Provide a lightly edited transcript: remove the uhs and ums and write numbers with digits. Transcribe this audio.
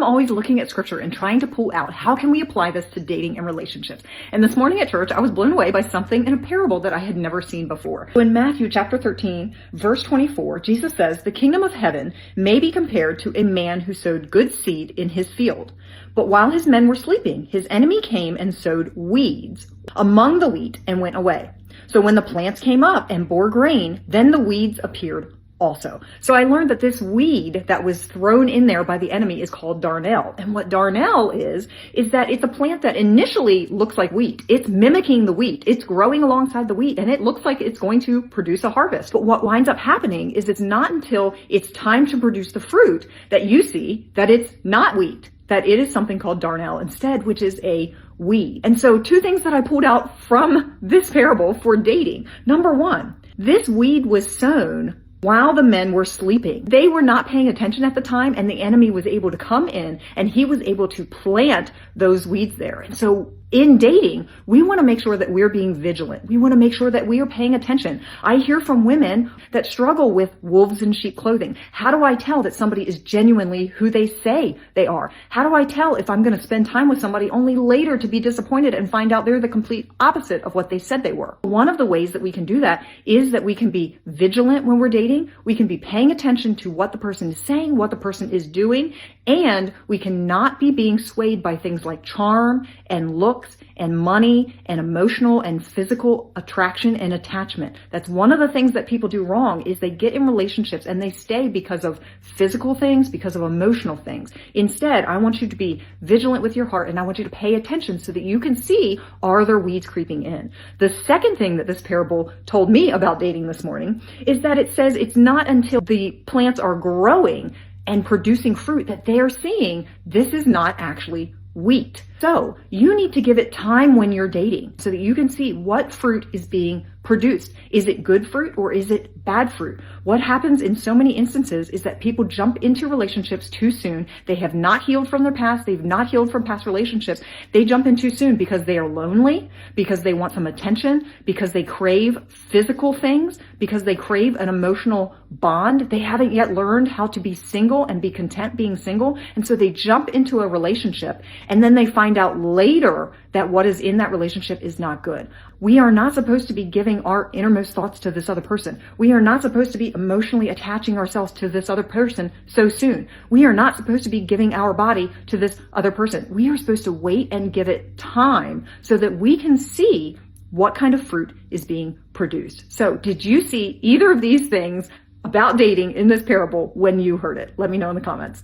I'm always looking at scripture and trying to pull out how can we apply this to dating and relationships. And this morning at church, I was blown away by something in a parable that I had never seen before. In Matthew chapter 13, verse 24, Jesus says, "The kingdom of heaven may be compared to a man who sowed good seed in his field. But while his men were sleeping, his enemy came and sowed weeds among the wheat and went away. So when the plants came up and bore grain, then the weeds appeared also." So I learned that this weed that was thrown in there by the enemy is called darnel. And what darnel is that it's a plant that initially looks like wheat. It's mimicking the wheat. It's growing alongside the wheat, and it looks like it's going to produce a harvest. But what winds up happening is it's not until it's time to produce the fruit that you see that it's not wheat, that it is something called darnel instead, which is a weed. And so two things that I pulled out from this parable for dating. Number one, this weed was sown while the men were sleeping. They were not paying attention at the time, and the enemy was able to come in and he was able to plant those weeds there. And so in dating, we want to make sure that we're being vigilant. We want to make sure that we are paying attention. I hear from women that struggle with wolves in sheep clothing. How do I tell that somebody is genuinely who they say they are? How do I tell if I'm going to spend time with somebody only later to be disappointed and find out they're the complete opposite of what they said they were? One of the ways that we can do that is that we can be vigilant when we're dating. We can be paying attention to what the person is saying, what the person is doing, and we cannot be being swayed by things like charm and looks and money and emotional and physical attraction and attachment. That's one of the things that people do wrong, is they get in relationships and they stay because of physical things, because of emotional things. Instead, I want you to be vigilant with your heart, and I want you to pay attention so that you can see, are there weeds creeping in? The second thing that this parable told me about dating this morning is that it says it's not until the plants are growing and producing fruit that they are seeing this is not actually wheat. So you need to give it time when you're dating so that you can see what fruit is being produced. Is it good fruit or is it bad fruit? What happens in so many instances is that people jump into relationships too soon. They have not healed from their past. They've not healed from past relationships. They jump in too soon because they are lonely, because they want some attention, because they crave physical things, because they crave an emotional bond. They haven't yet learned how to be single and be content being single. And so they jump into a relationship and then they find out later that what is in that relationship is not good. We are not supposed to be giving our innermost thoughts to this other person. We are not supposed to be emotionally attaching ourselves to this other person so soon. We are not supposed to be giving our body to this other person. We are supposed to wait and give it time so that we can see what kind of fruit is being produced. So did you see either of these things about dating in this parable when you heard it? Let me know in the comments.